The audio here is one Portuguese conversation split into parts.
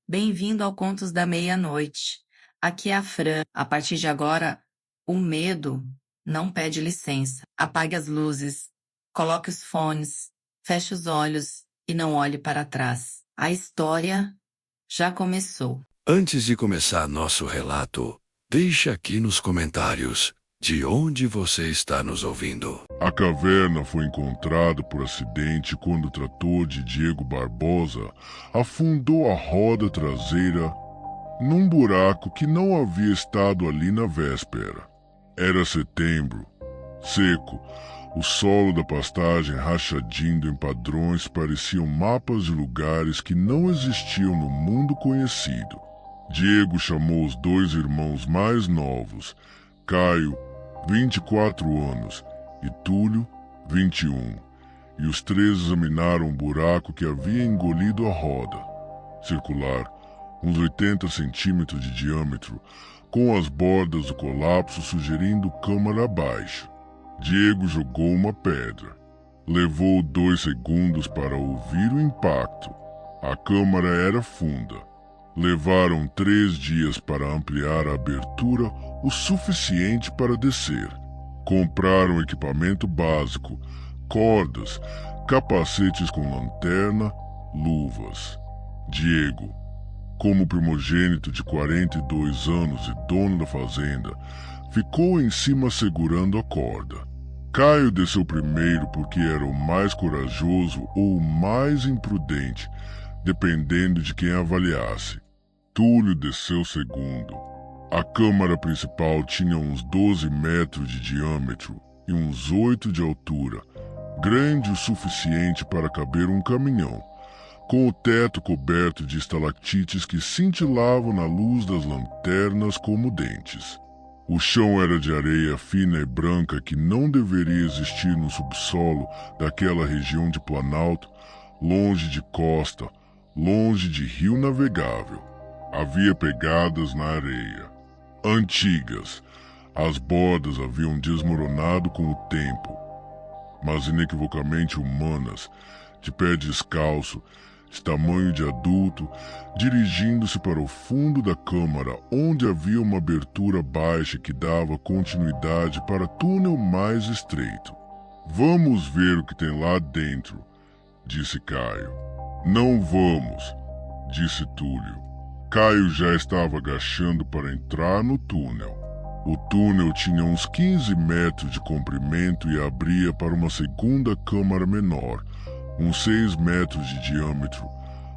Bem-vindo ao Contos da Meia-Noite. Aqui é a Fran. A partir de agora, o medo não pede licença. Apague as luzes, coloque os fones, feche os olhos e não olhe para trás. A história já começou. Antes de começar nosso relato, deixe aqui nos comentários de onde você está nos ouvindo. A caverna foi encontrada por acidente quando o trator de Diego Barbosa afundou a roda traseira num buraco que não havia estado ali na véspera. Era setembro, seco, o solo da pastagem rachadinho em padrões pareciam mapas de lugares que não existiam no mundo conhecido. Diego chamou os dois irmãos mais novos, Caio, 24 anos, e Túlio, 21, e os três examinaram o buraco que havia engolido a roda, circular, uns 80 centímetros de diâmetro, com as bordas do colapso sugerindo câmara abaixo. Diego jogou uma pedra. Levou 2 segundos para ouvir o impacto. A câmara era funda. Levaram 3 dias para ampliar a abertura o suficiente para descer. Compraram equipamento básico, cordas, capacetes com lanterna, luvas. Diego, como primogênito de 42 anos e dono da fazenda, ficou em cima segurando a corda. Caio desceu primeiro porque era o mais corajoso ou o mais imprudente, dependendo de quem avaliasse. Túlio desceu segundo. A câmara principal tinha uns 12 metros de diâmetro e uns 8 de altura, grande o suficiente para caber um caminhão, com o teto coberto de estalactites que cintilavam na luz das lanternas como dentes. O chão era de areia fina e branca que não deveria existir no subsolo daquela região de Planalto, longe de costa, longe de rio navegável. Havia pegadas na areia, antigas. As bordas haviam desmoronado com o tempo, mas inequivocamente humanas, de pé descalço, de tamanho de adulto, dirigindo-se para o fundo da câmara, onde havia uma abertura baixa que dava continuidade para túnel mais estreito. "Vamos ver o que tem lá dentro", disse Caio. "Não vamos", disse Túlio. Caio já estava agachando para entrar no túnel. O túnel tinha uns 15 metros de comprimento e abria para uma segunda câmara menor, uns 6 metros de diâmetro,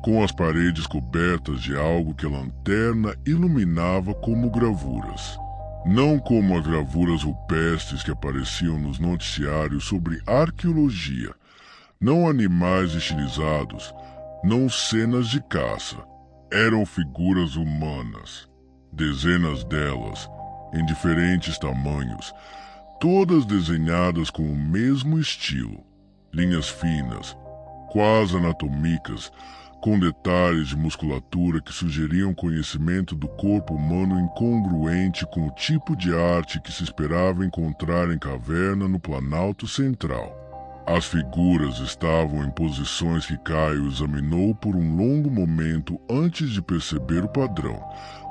com as paredes cobertas de algo que a lanterna iluminava como gravuras. Não como as gravuras rupestres que apareciam nos noticiários sobre arqueologia, não animais estilizados, não cenas de caça. Eram figuras humanas, dezenas delas, em diferentes tamanhos, todas desenhadas com o mesmo estilo, linhas finas, quase anatômicas, com detalhes de musculatura que sugeriam conhecimento do corpo humano incongruente com o tipo de arte que se esperava encontrar em caverna no Planalto Central. As figuras estavam em posições que Caio examinou por um longo momento antes de perceber o padrão.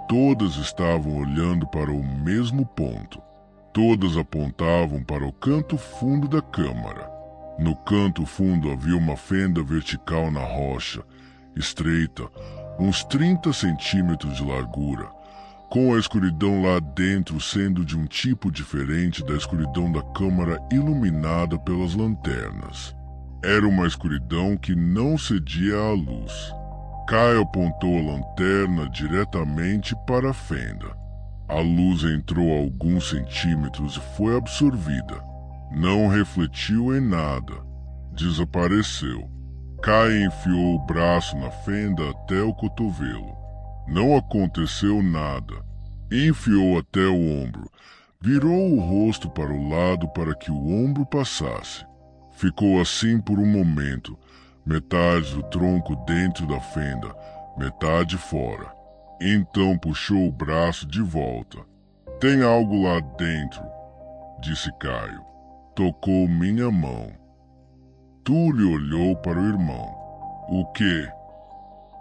Todas estavam olhando para o mesmo ponto. Todas apontavam para o canto fundo da câmara. No canto fundo havia uma fenda vertical na rocha, estreita, uns 30 centímetros de largura, com a escuridão lá dentro sendo de um tipo diferente da escuridão da câmara iluminada pelas lanternas. Era uma escuridão que não cedia à luz. Caio apontou a lanterna diretamente para a fenda. A luz entrou a alguns centímetros e foi absorvida. Não refletiu em nada. Desapareceu. Caio enfiou o braço na fenda até o cotovelo. Não aconteceu nada. Enfiou até o ombro. Virou o rosto para o lado para que o ombro passasse. Ficou assim por um momento, metade do tronco dentro da fenda, metade fora. Então puxou o braço de volta. "Tem algo lá dentro", disse Caio. Tocou minha mão. Túlio olhou para o irmão. "O quê?"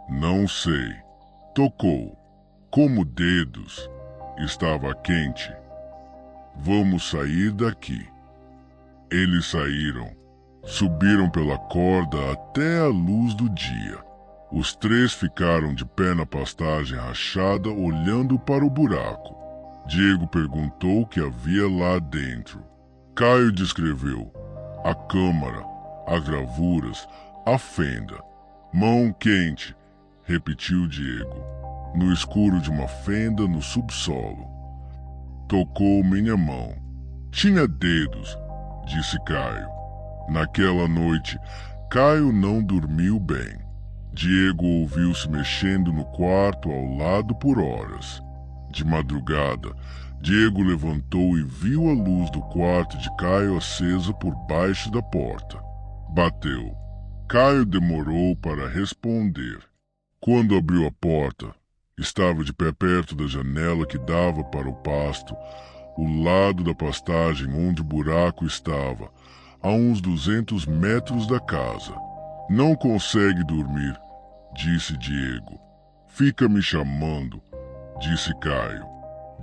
"Não sei", Tocou. Como dedos, estava quente. Vamos sair daqui. Eles saíram. Subiram pela corda até a luz do dia. Os três ficaram de pé na pastagem rachada, olhando para o buraco. Diego perguntou o que havia lá dentro. Caio descreveu a câmara, as gravuras, a fenda. Mão quente, repetiu Diego, no escuro de uma fenda no subsolo. Tocou minha mão. Tinha dedos, disse Caio. Naquela noite, Caio não dormiu bem. Diego ouviu-se mexendo no quarto ao lado por horas. De madrugada, Diego levantou e viu a luz do quarto de Caio acesa por baixo da porta. Bateu. Caio demorou para responder. Quando abriu a porta, estava de pé perto da janela que dava para o pasto, o lado da pastagem onde o buraco estava, a uns 200 metros da casa. Não consegue dormir, disse Diego. Fica me chamando, disse Caio.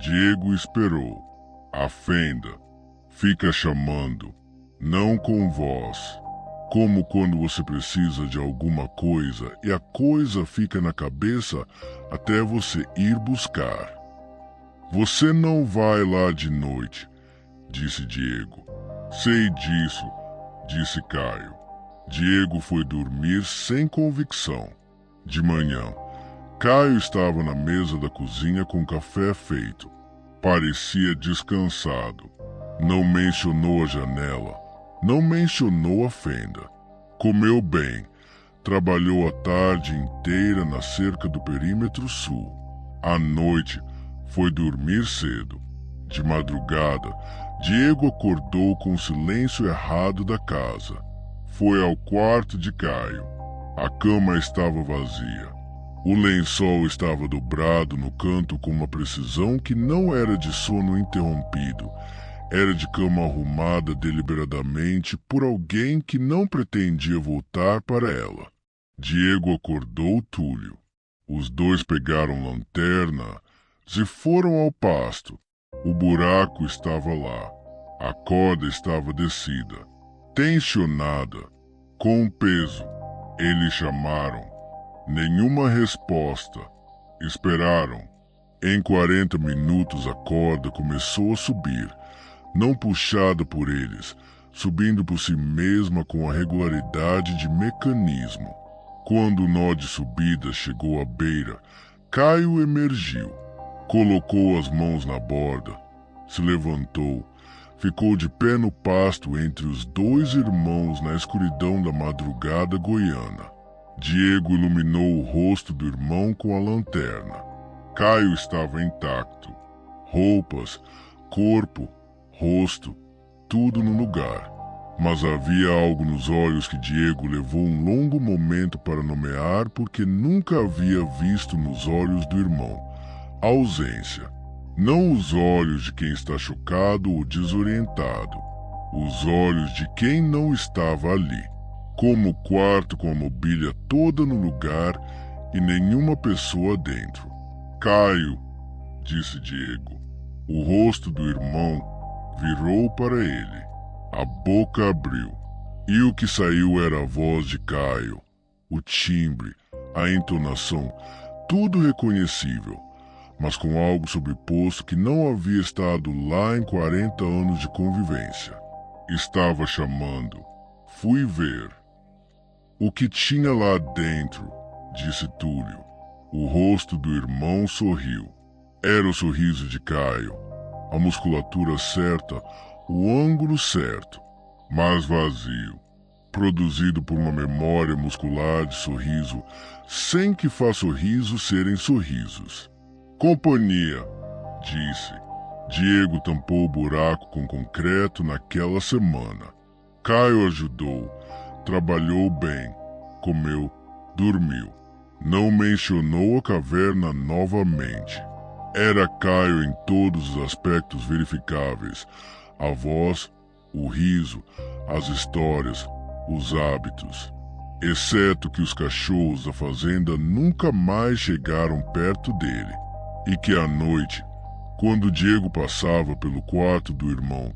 Diego esperou. A fenda. Fica chamando. Não com voz. Como quando você precisa de alguma coisa e a coisa fica na cabeça até você ir buscar. Você não vai lá de noite, disse Diego. Sei disso, disse Caio. Diego foi dormir sem convicção. De manhã, Caio estava na mesa da cozinha com café feito. Parecia descansado. Não mencionou a janela, não mencionou a fenda. Comeu bem. Trabalhou a tarde inteira na cerca do perímetro sul. À noite, foi dormir cedo. De madrugada, Diego acordou com o silêncio errado da casa. Foi ao quarto de Caio. A cama estava vazia. O lençol estava dobrado no canto com uma precisão que não era de sono interrompido. Era de cama arrumada deliberadamente por alguém que não pretendia voltar para ela. Diego acordou Túlio. Os dois pegaram lanternas e foram ao pasto. O buraco estava lá. A corda estava descida, tensionada, com peso. Eles chamaram. Nenhuma resposta. Esperaram. Em 40 minutos a corda começou a subir, não puxada por eles, subindo por si mesma com a regularidade de mecanismo. Quando o nó de subida chegou à beira, Caio emergiu. Colocou as mãos na borda, se levantou, ficou de pé no pasto entre os dois irmãos na escuridão da madrugada goiana. Diego iluminou o rosto do irmão com a lanterna. Caio estava intacto. Roupas, corpo, rosto, tudo no lugar. Mas havia algo nos olhos que Diego levou um longo momento para nomear porque nunca havia visto nos olhos do irmão. A ausência. Não os olhos de quem está chocado ou desorientado. Os olhos de quem não estava ali. Como o quarto com a mobília toda no lugar e nenhuma pessoa dentro. Caio, disse Diego. O rosto do irmão virou para ele. A boca abriu. E o que saiu era a voz de Caio. O timbre, a entonação, tudo reconhecível, mas com algo sobreposto que não havia estado lá em 40 anos de convivência. Estava chamando. Fui ver. O que tinha lá dentro, disse Túlio. O rosto do irmão sorriu. Era o sorriso de Caio. A musculatura certa, o ângulo certo, mas vazio. Produzido por uma memória muscular de sorriso, sem que faça sorriso serem sorrisos. Companhia, disse. Diego tampou o buraco com concreto naquela semana. Caio ajudou. Trabalhou bem, comeu, dormiu. Não mencionou a caverna novamente. Era Caio em todos os aspectos verificáveis. A voz, o riso, as histórias, os hábitos. exceto que os cachorros da fazenda nunca mais chegaram perto dele, e que à noite, quando Diego passava pelo quarto do irmão,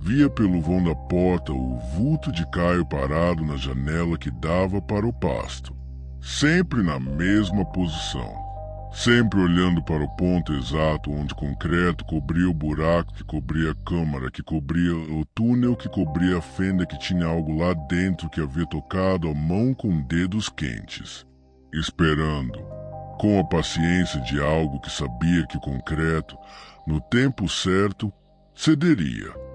via pelo vão da porta o vulto de Caio parado na janela que dava para o pasto, sempre na mesma posição, sempre olhando para o ponto exato onde o concreto cobria o buraco que cobria a câmara, que cobria o túnel, que cobria a fenda, que tinha algo lá dentro que havia tocado a mão com dedos quentes, esperando, com a paciência de algo que sabia que o concreto, no tempo certo, cederia.